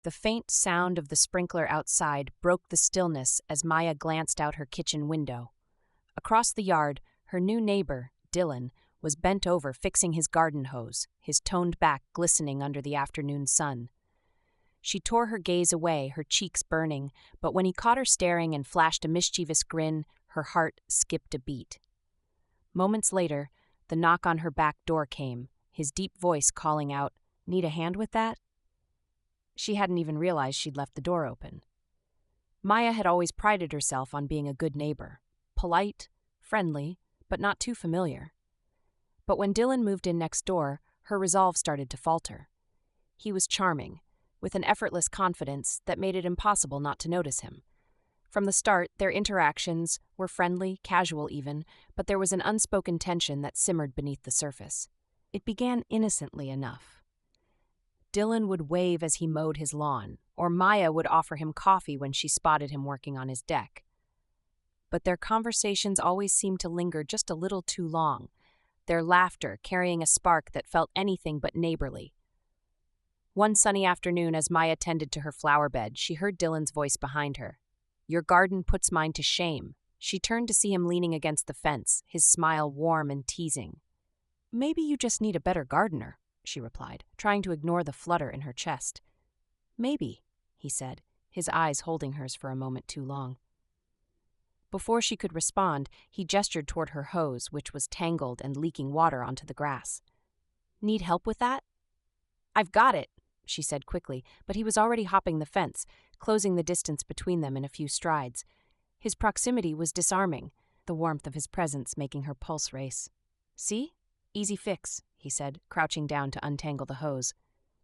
The faint sound of the sprinkler outside broke the stillness as Maya glanced out her kitchen window. Across the yard, her new neighbor, Dylan, was bent over fixing his garden hose, his toned back glistening under the afternoon sun. She tore her gaze away, her cheeks burning, but when he caught her staring and flashed a mischievous grin, her heart skipped a beat. Moments later, the knock on her back door came, his deep voice calling out, "Need a hand with that?" She hadn't even realized she'd left the door open. Maya had always prided herself on being a good neighbor, polite, friendly, but not too familiar. But when Dylan moved in next door, her resolve started to falter. He was charming, with an effortless confidence that made it impossible not to notice him. From the start, their interactions were friendly, casual even, but there was an unspoken tension that simmered beneath the surface. It began innocently enough. Dylan would wave as he mowed his lawn, or Maya would offer him coffee when she spotted him working on his deck. But their conversations always seemed to linger just a little too long, their laughter carrying a spark that felt anything but neighborly. One sunny afternoon, as Maya tended to her flower bed, she heard Dylan's voice behind her. "Your garden puts mine to shame." She turned to see him leaning against the fence, his smile warm and teasing. "Maybe you just need a better gardener," she replied, trying to ignore the flutter in her chest. "Maybe," he said, his eyes holding hers for a moment too long. Before she could respond, he gestured toward her hose, which was tangled and leaking water onto the grass. "Need help with that?" "I've got it," she said quickly, but he was already hopping the fence, closing the distance between them in a few strides. His proximity was disarming, the warmth of his presence making her pulse race. "See? Easy fix," he said, crouching down to untangle the hose.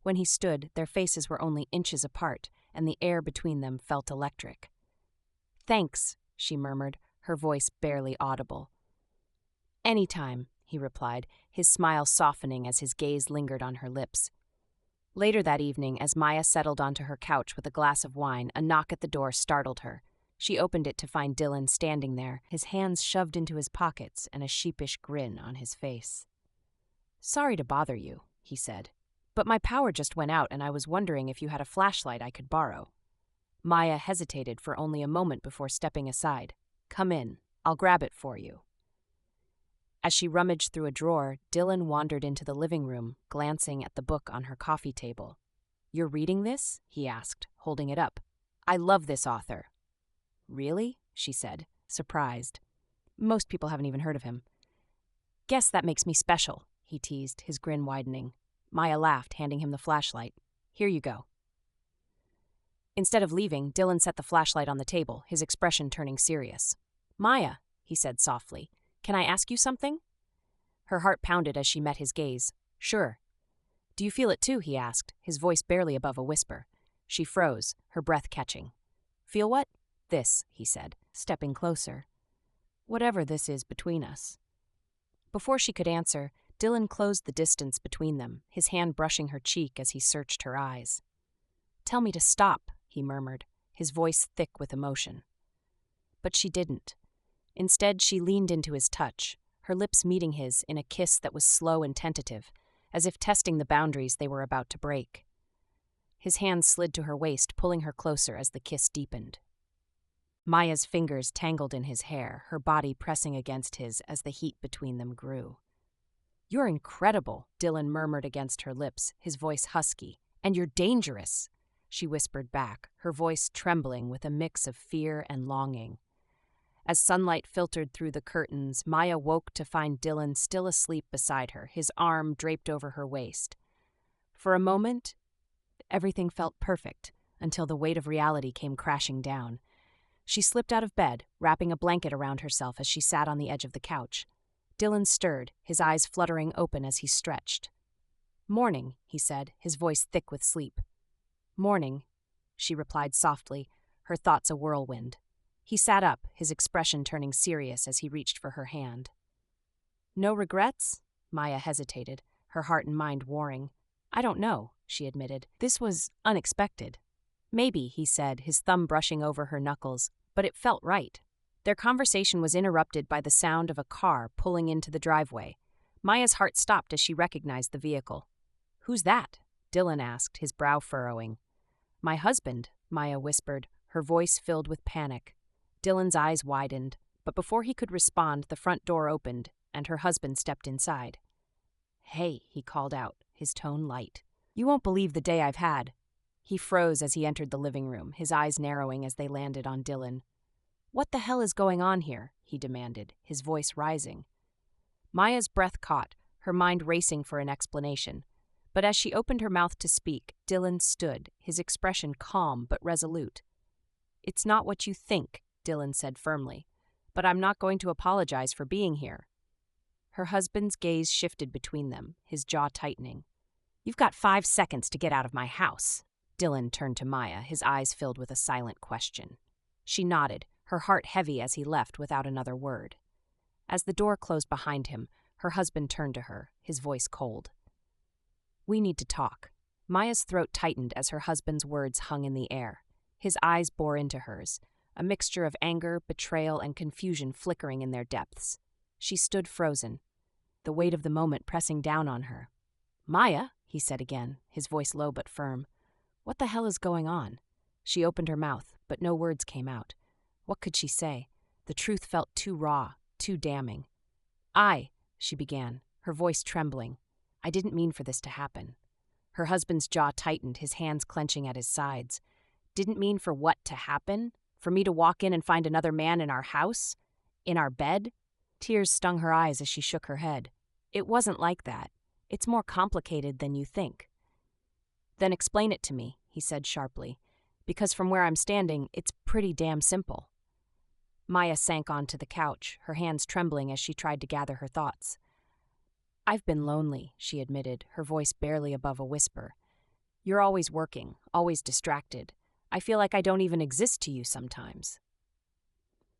When he stood, their faces were only inches apart, and the air between them felt electric. "Thanks," she murmured, her voice barely audible. "Anytime," he replied, his smile softening as his gaze lingered on her lips. Later that evening, as Maya settled onto her couch with a glass of wine, a knock at the door startled her. She opened it to find Dylan standing there, his hands shoved into his pockets and a sheepish grin on his face. "Sorry to bother you," he said, "but my power just went out and I was wondering if you had a flashlight I could borrow." Maya hesitated for only a moment before stepping aside. "Come in. I'll grab it for you." As she rummaged through a drawer, Dylan wandered into the living room, glancing at the book on her coffee table. "You're reading this?" he asked, holding it up. "I love this author." "Really?" she said, surprised. "Most people haven't even heard of him." "Guess that makes me special," he teased, his grin widening. Maya laughed, handing him the flashlight. "Here you go." Instead of leaving, Dylan set the flashlight on the table, his expression turning serious. "Maya," he said softly, "can I ask you something?" Her heart pounded as she met his gaze. "Sure." "Do you feel it too?" he asked, his voice barely above a whisper. She froze, her breath catching. "Feel what?" "This," he said, stepping closer. "Whatever this is between us." Before she could answer, Dylan closed the distance between them, his hand brushing her cheek as he searched her eyes. "Tell me to stop," he murmured, his voice thick with emotion. But she didn't. Instead, she leaned into his touch, her lips meeting his in a kiss that was slow and tentative, as if testing the boundaries they were about to break. His hands slid to her waist, pulling her closer as the kiss deepened. Maya's fingers tangled in his hair, her body pressing against his as the heat between them grew. "You're incredible," Dylan murmured against her lips, his voice husky. "And you're dangerous," she whispered back, her voice trembling with a mix of fear and longing. As sunlight filtered through the curtains, Maya woke to find Dylan still asleep beside her, his arm draped over her waist. For a moment, everything felt perfect, until the weight of reality came crashing down. She slipped out of bed, wrapping a blanket around herself as she sat on the edge of the couch. Dylan stirred, his eyes fluttering open as he stretched. "Morning," he said, his voice thick with sleep. "Morning," she replied softly, her thoughts a whirlwind. He sat up, his expression turning serious as he reached for her hand. "No regrets?" Maya hesitated, her heart and mind warring. "I don't know," she admitted. "This was unexpected." "Maybe," he said, his thumb brushing over her knuckles, "but it felt right." Their conversation was interrupted by the sound of a car pulling into the driveway. Maya's heart stopped as she recognized the vehicle. "Who's that?" Dylan asked, his brow furrowing. My husband, Maya whispered, her voice filled with panic. Dylan's eyes widened, but before he could respond, the front door opened, and her husband stepped inside. "Hey," he called out, his tone light. "You won't believe the day I've had." He froze as he entered the living room, his eyes narrowing as they landed on Dylan. "What the hell is going on here?" he demanded, his voice rising. Maya's breath caught, her mind racing for an explanation. But as she opened her mouth to speak, Dylan stood, his expression calm but resolute. "It's not what you think," Dylan said firmly, "but I'm not going to apologize for being here." Her husband's gaze shifted between them, his jaw tightening. "You've got 5 seconds to get out of my house." Dylan turned to Maya, his eyes filled with a silent question. She nodded, her heart heavy as he left without another word. As the door closed behind him, her husband turned to her, his voice cold. "We need to talk." Maya's throat tightened as her husband's words hung in the air. His eyes bore into hers, a mixture of anger, betrayal, and confusion flickering in their depths. She stood frozen, the weight of the moment pressing down on her. "Maya," he said again, his voice low but firm. "What the hell is going on?" She opened her mouth, but no words came out. What could she say? The truth felt too raw, too damning. She began, her voice trembling. "I didn't mean for this to happen." Her husband's jaw tightened, his hands clenching at his sides. "Didn't mean for what to happen? For me to walk in and find another man in our house? In our bed?" Tears stung her eyes as she shook her head. "It wasn't like that. It's more complicated than you think." "Then explain it to me," he said sharply, "because from where I'm standing, it's pretty damn simple." Maya sank onto the couch, her hands trembling as she tried to gather her thoughts. "I've been lonely," she admitted, her voice barely above a whisper. "You're always working, always distracted. I feel like I don't even exist to you sometimes."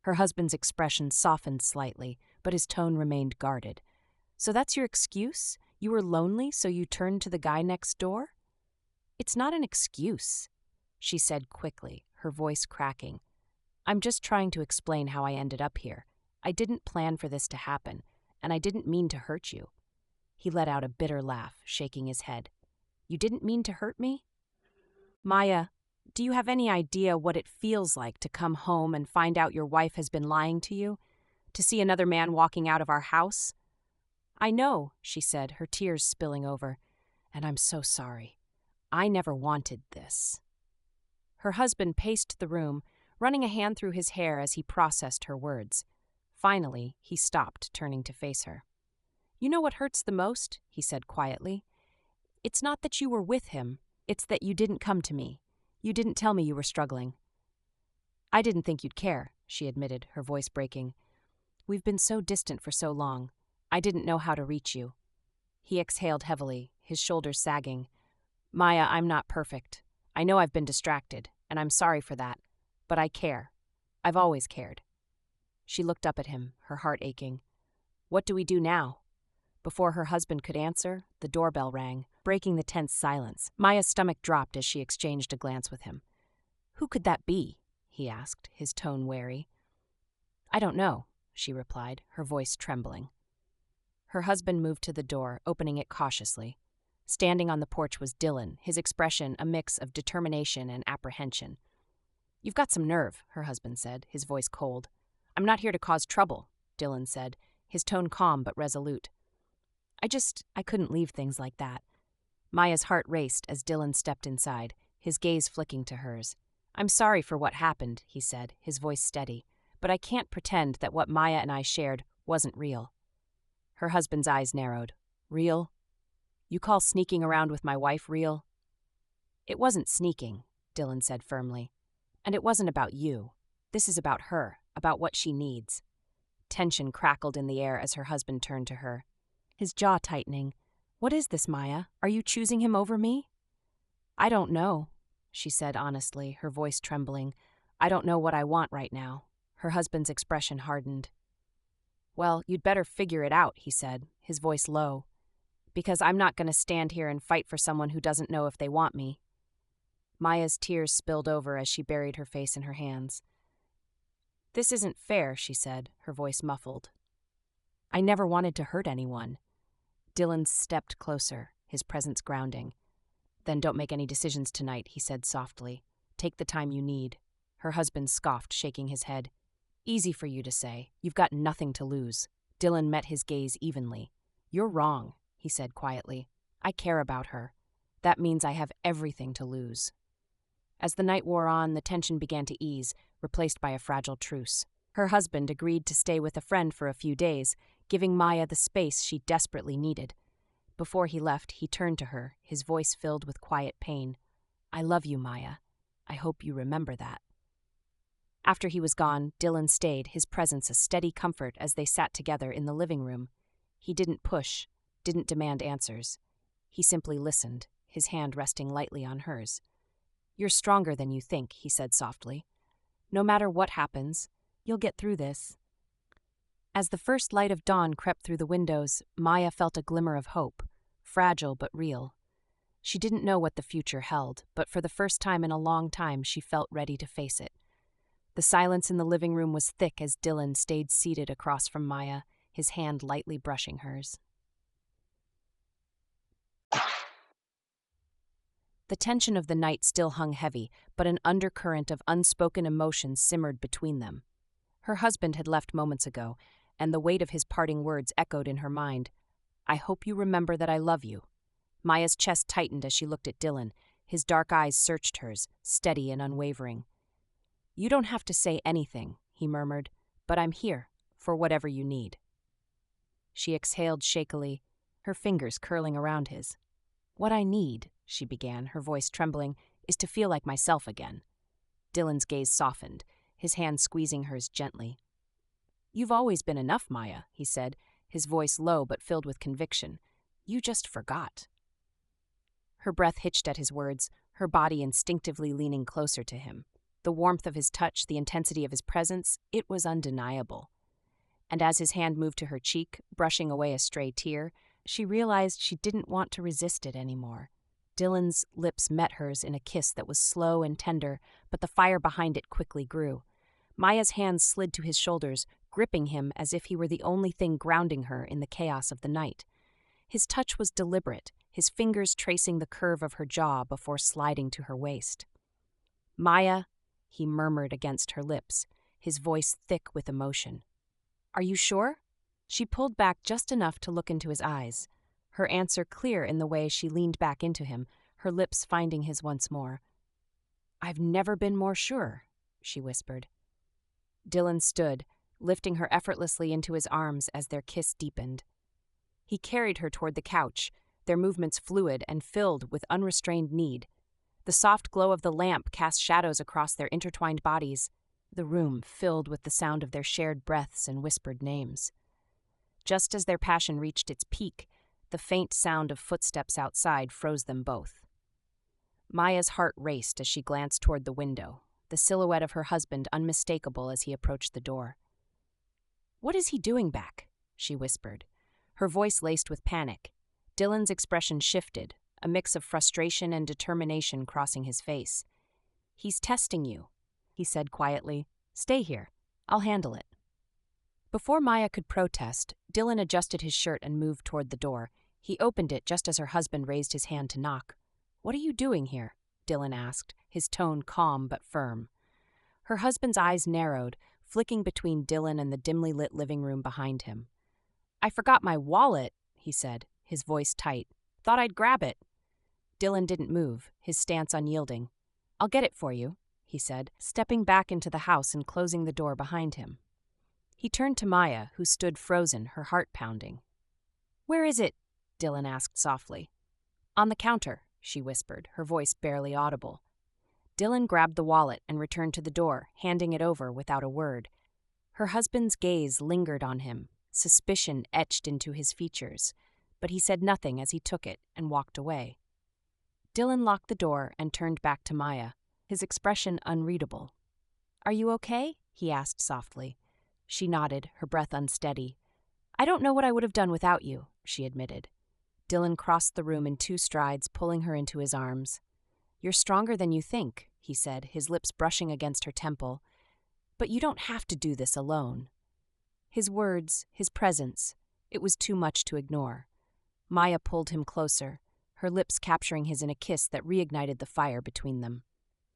Her husband's expression softened slightly, but his tone remained guarded. "So that's your excuse? You were lonely, so you turned to the guy next door?" "It's not an excuse," she said quickly, her voice cracking. "I'm just trying to explain how I ended up here. I didn't plan for this to happen, and I didn't mean to hurt you." He let out a bitter laugh, shaking his head. "You didn't mean to hurt me?" "Maya, do you have any idea what it feels like to come home and find out your wife has been lying to you? To see another man walking out of our house?" "I know," she said, her tears spilling over. "And I'm so sorry. I never wanted this." Her husband paced the room, running a hand through his hair as he processed her words. Finally, he stopped, turning to face her. "You know what hurts the most?" he said quietly. "It's not that you were with him. It's that you didn't come to me. You didn't tell me you were struggling." "I didn't think you'd care," she admitted, her voice breaking. "We've been so distant for so long. I didn't know how to reach you." He exhaled heavily, his shoulders sagging. "Maya, I'm not perfect. I know I've been distracted, and I'm sorry for that. But I care. I've always cared." She looked up at him, her heart aching. "What do we do now?" Before her husband could answer, the doorbell rang, breaking the tense silence. Maya's stomach dropped as she exchanged a glance with him. "Who could that be?" he asked, his tone wary. "I don't know," she replied, her voice trembling. Her husband moved to the door, opening it cautiously. Standing on the porch was Dylan, his expression a mix of determination and apprehension. "You've got some nerve," her husband said, his voice cold. "I'm not here to cause trouble," Dylan said, his tone calm but resolute. I couldn't leave things like that." Maya's heart raced as Dylan stepped inside, his gaze flicking to hers. "I'm sorry for what happened," he said, his voice steady, "but I can't pretend that what Maya and I shared wasn't real." Her husband's eyes narrowed. "Real? You call sneaking around with my wife real?" "It wasn't sneaking," Dylan said firmly. "And it wasn't about you. This is about her, about what she needs." Tension crackled in the air as her husband turned to her, his jaw tightening. "What is this, Maya? Are you choosing him over me?" "I don't know," she said honestly, her voice trembling. "I don't know what I want right now." Her husband's expression hardened. "Well, you'd better figure it out," he said, his voice low. "Because I'm not going to stand here and fight for someone who doesn't know if they want me." Maya's tears spilled over as she buried her face in her hands. "This isn't fair," she said, her voice muffled. "I never wanted to hurt anyone." Dylan stepped closer, his presence grounding. Then don't make any decisions tonight, he said softly. Take the time you need. Her husband scoffed, shaking his head. Easy for you to say. You've got nothing to lose. Dylan met his gaze evenly. You're wrong, he said quietly. I care about her. That means I have everything to lose. As the night wore on, the tension began to ease, replaced by a fragile truce. Her husband agreed to stay with a friend for a few days, giving Maya the space she desperately needed. Before he left, he turned to her, his voice filled with quiet pain. I love you, Maya. I hope you remember that. After he was gone, Dylan stayed, his presence a steady comfort as they sat together in the living room. He didn't push, didn't demand answers. He simply listened, his hand resting lightly on hers. You're stronger than you think, he said softly. No matter what happens, you'll get through this. As the first light of dawn crept through the windows, Maya felt a glimmer of hope, fragile but real. She didn't know what the future held, but for the first time in a long time she felt ready to face it. The silence in the living room was thick as Dylan stayed seated across from Maya, his hand lightly brushing hers. The tension of the night still hung heavy, but an undercurrent of unspoken emotion simmered between them. Her husband had left moments ago, and the weight of his parting words echoed in her mind. I hope you remember that I love you. Maya's chest tightened as she looked at Dylan. His dark eyes searched hers, steady and unwavering. You don't have to say anything, he murmured, but I'm here, for whatever you need. She exhaled shakily, her fingers curling around his. What I need, she began, her voice trembling, is to feel like myself again. Dylan's gaze softened, his hand squeezing hers gently. You've always been enough, Maya, he said, his voice low but filled with conviction. You just forgot. Her breath hitched at his words, her body instinctively leaning closer to him. The warmth of his touch, the intensity of his presence, it was undeniable. And as his hand moved to her cheek, brushing away a stray tear, she realized she didn't want to resist it anymore. Dylan's lips met hers in a kiss that was slow and tender, but the fire behind it quickly grew. Maya's hands slid to his shoulders, gripping him as if he were the only thing grounding her in the chaos of the night. His touch was deliberate, his fingers tracing the curve of her jaw before sliding to her waist. Maya, he murmured against her lips, his voice thick with emotion. Are you sure? She pulled back just enough to look into his eyes, her answer clear in the way she leaned back into him, her lips finding his once more. I've never been more sure, she whispered. Dylan stood, lifting her effortlessly into his arms as their kiss deepened. He carried her toward the couch, their movements fluid and filled with unrestrained need. The soft glow of the lamp cast shadows across their intertwined bodies, the room filled with the sound of their shared breaths and whispered names. Just as their passion reached its peak, the faint sound of footsteps outside froze them both. Maya's heart raced as she glanced toward the window, the silhouette of her husband unmistakable as he approached the door. What is he doing back? She whispered, her voice laced with panic. Dylan's expression shifted, a mix of frustration and determination crossing his face. He's testing you, he said quietly. Stay here. I'll handle it. Before Maya could protest, Dylan adjusted his shirt and moved toward the door. He opened it just as her husband raised his hand to knock. What are you doing here? Dylan asked, his tone calm but firm. Her husband's eyes narrowed, flicking between Dylan and the dimly lit living room behind him. I forgot my wallet, he said, his voice tight. Thought I'd grab it. Dylan didn't move, his stance unyielding. I'll get it for you, he said, stepping back into the house and closing the door behind him. He turned to Maya, who stood frozen, her heart pounding. Where is it? Dylan asked softly. On the counter, she whispered, her voice barely audible. Dylan grabbed the wallet and returned to the door, handing it over without a word. Her husband's gaze lingered on him, suspicion etched into his features, but he said nothing as he took it and walked away. Dylan locked the door and turned back to Maya, his expression unreadable. Are you okay? He asked softly. She nodded, her breath unsteady. I don't know what I would have done without you, she admitted. Dylan crossed the room in 2 strides, pulling her into his arms. You're stronger than you think, he said, his lips brushing against her temple. But you don't have to do this alone. His words, his presence, it was too much to ignore. Maya pulled him closer, her lips capturing his in a kiss that reignited the fire between them.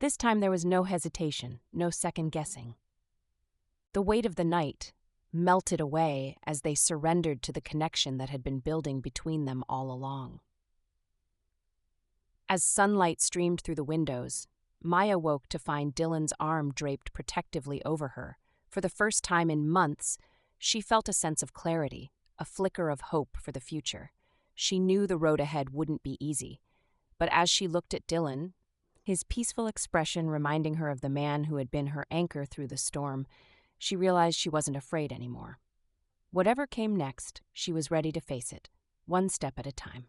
This time there was no hesitation, no second guessing. The weight of the night melted away as they surrendered to the connection that had been building between them all along. As sunlight streamed through the windows, Maya woke to find Dylan's arm draped protectively over her. For the first time in months, she felt a sense of clarity, a flicker of hope for the future. She knew the road ahead wouldn't be easy, but as she looked at Dylan, his peaceful expression reminding her of the man who had been her anchor through the storm, she realized she wasn't afraid anymore. Whatever came next, she was ready to face it, one step at a time.